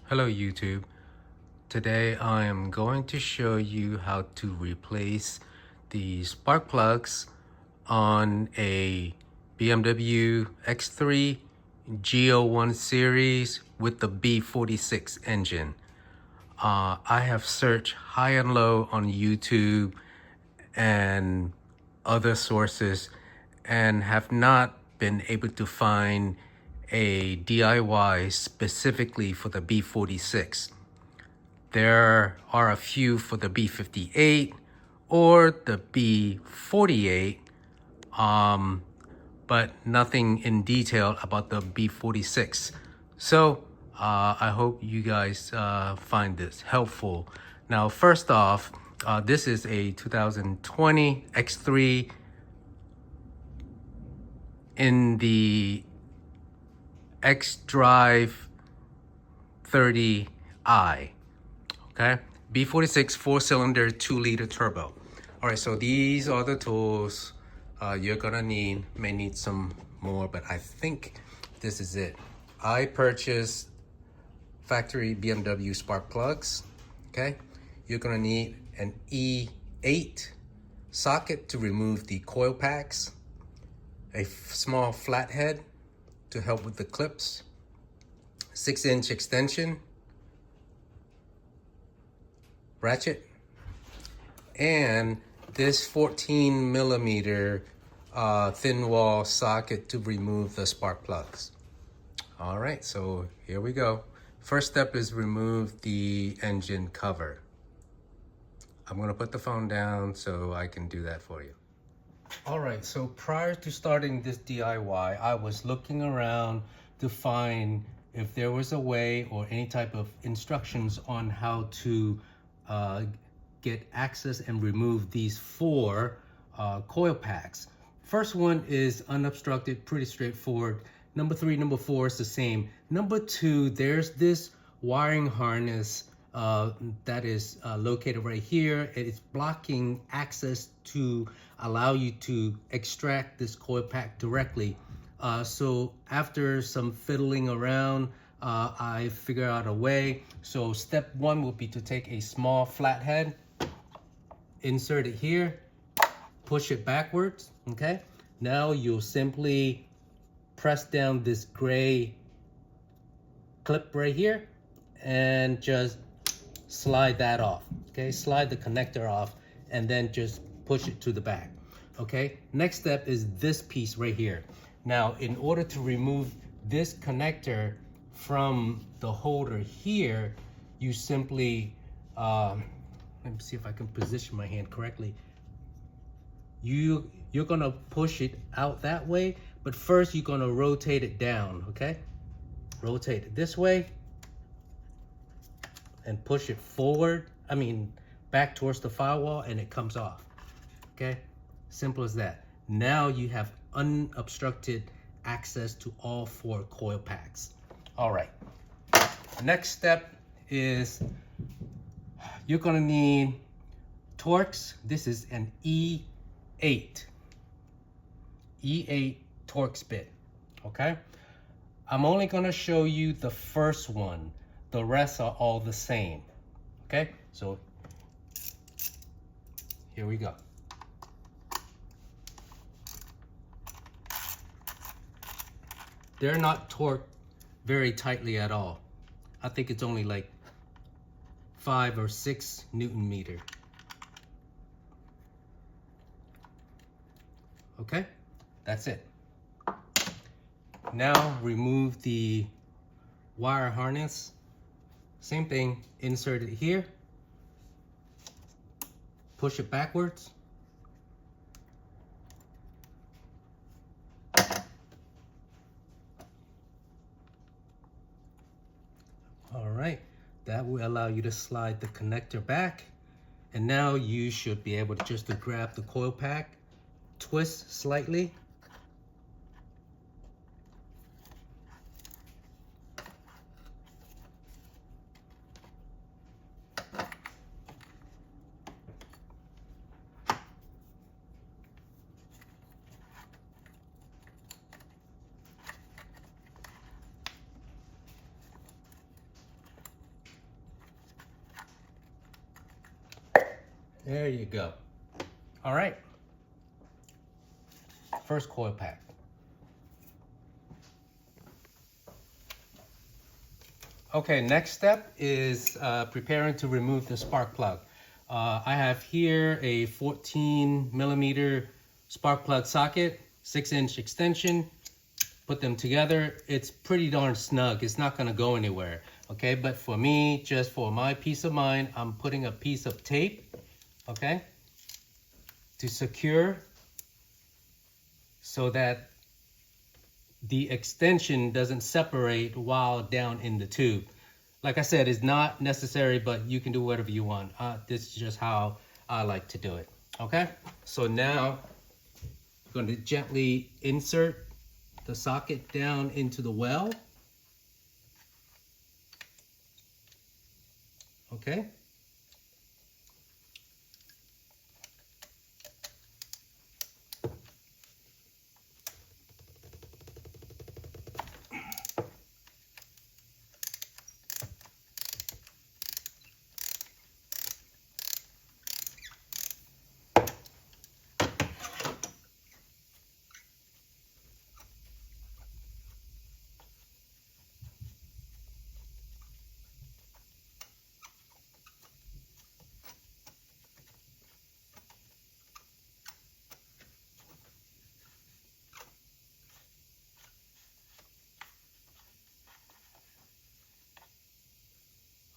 Hello YouTube. Today I am going to show you how to replace the spark plugs on a BMW X3 G01 series with the B46 engine. I have searched high and low on YouTube and other sources and have not been able to find a DIY specifically for the B46. There are a few for the B58 or the B48, but nothing in detail about the B46. So I hope you guys find this helpful. Now, first off, this is a 2020 X3 in the xDrive 30i. Okay, B46 4-cylinder 2-liter turbo. All right, so these are the tools you're gonna need. May need some more, but I think this is it. I purchased factory BMW spark plugs. Okay, you're gonna need an E8 socket to remove the coil packs, a small flathead to help with the clips, 6-inch extension, ratchet, and this 14 millimeter thin wall socket to remove the spark plugs. All right, so here we go. First step is remove the engine cover. I'm gonna put the phone down so I can do that for you. All right, so prior to starting this DIY, I was looking around to find if there was a way or any type of instructions on how to get access and remove these 4 coil packs. First one is unobstructed, pretty straightforward. Number 3, number 4 is the same. Number 2, there's this wiring harness that is located right here. It's blocking access to allow you to extract this coil pack directly. So after some fiddling around, I figured out a way. So step 1 would be to take a small flathead, insert it here, push it backwards, okay? Now you'll simply press down this gray clip right here and just slide that off, okay? Slide the connector off and then just push it to the back, okay? Next step is this piece right here. Now, in order to remove this connector from the holder here, you simply, let me see if I can position my hand correctly. You're gonna push it out that way, but first you're gonna rotate it down, okay? Rotate it this way and push it forward, back towards the firewall, and it comes off, okay? Simple as that. Now you have unobstructed access to all 4 coil packs. All right, next step is you're gonna need Torx. This is an E8 Torx bit, okay? I'm only gonna show you the first one. The rest are all the same, okay? So here we go. They're not torqued very tightly at all. I think it's only like 5 or 6 Newton meter. Okay, that's it. Now remove the wire harness. Same thing, insert it here, push it backwards. All right, that will allow you to slide the connector back. And now you should be able to just grab the coil pack, twist slightly, There you go. All right. First coil pack. Okay, next step is preparing to remove the spark plug. I have here a 14 millimeter spark plug socket, 6-inch extension. Put them together. It's pretty darn snug. It's not gonna go anywhere. Okay, but for me, just for my peace of mind, I'm putting a piece of tape, okay, to secure so that the extension doesn't separate while down in the tube. Like I said, it's not necessary, but you can do whatever you want. This is just how I like to do it. Okay, so now I'm going to gently insert the socket down into the well. Okay.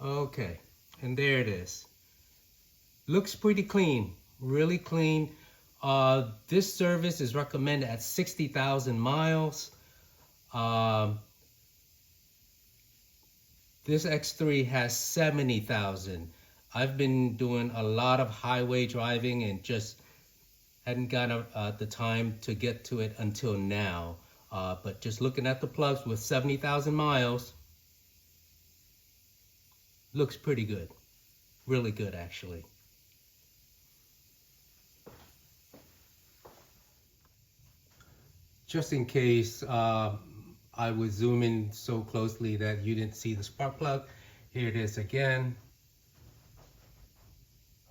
Okay, and there it is. Looks pretty clean, really clean. This service is recommended at 60,000 miles. This X3 has 70,000. I've been doing a lot of highway driving and just hadn't gotten the time to get to it until now. But just looking at the plugs with 70,000 miles, looks pretty good. Really good, actually. Just in case I was zooming so closely that you didn't see the spark plug, here it is again.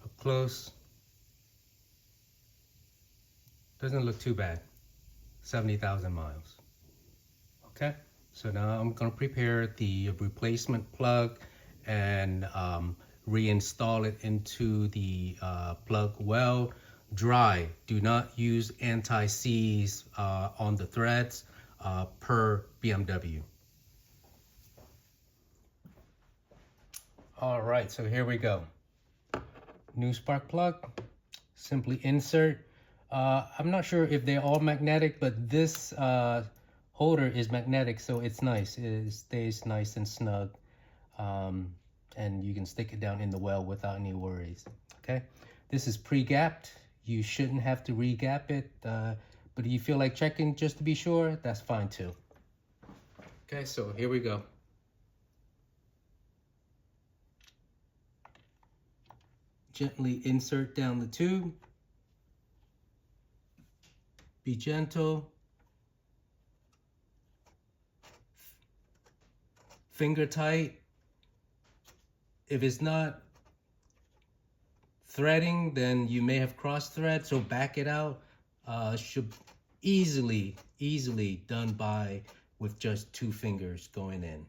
Up close. Doesn't look too bad. 70,000 miles. Okay, so now I'm going to prepare the replacement plug and reinstall it into the plug well. Dry. Do not use anti-seize on the threads per BMW. All right, so here we go. New spark plug. Simply insert. I'm not sure if they're all magnetic, but this holder is magnetic, so it's nice. It stays nice and snug. And you can stick it down in the well without any worries. Okay, this is pre-gapped. You shouldn't have to re-gap it, but if you feel like checking just to be sure, that's fine too. Okay, so here we go. Gently insert down the tube. Be gentle. Finger tight. If it's not threading, then you may have cross thread, so back it out. Should easily done by with just 2 fingers going in.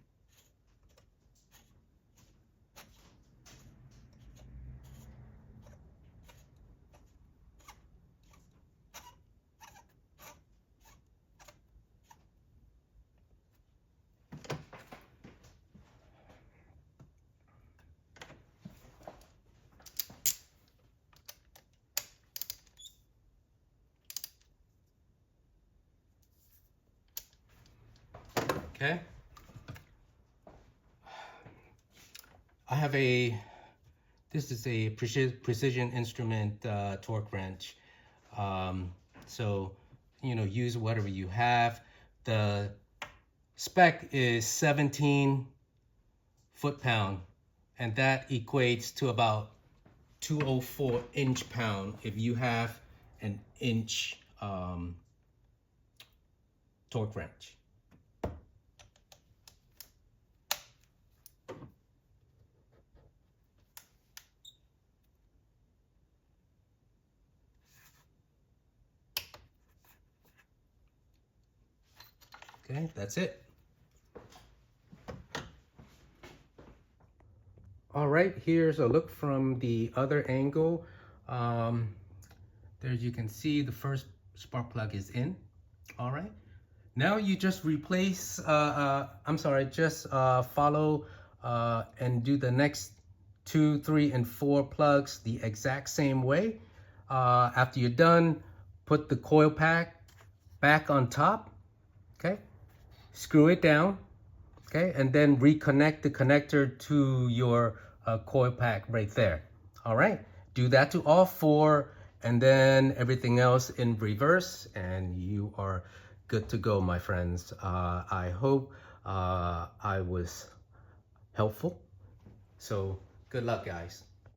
Okay. I have this is a precision instrument torque wrench. So, you know, use whatever you have. The spec is 17 foot-pound, and that equates to about 204 inch-pound if you have an inch torque wrench. Okay, that's it. All right, here's a look from the other angle. There you can see the first spark plug is in. All right. Now you just replace, follow and do the next 2, 3, and 4 plugs the exact same way. After you're done, put the coil pack back on top, okay? Screw it down, okay? And then reconnect the connector to your coil pack right there. All right, do that to all 4 and then everything else in reverse and you are good to go, my friends. I hope I was helpful. So good luck, guys.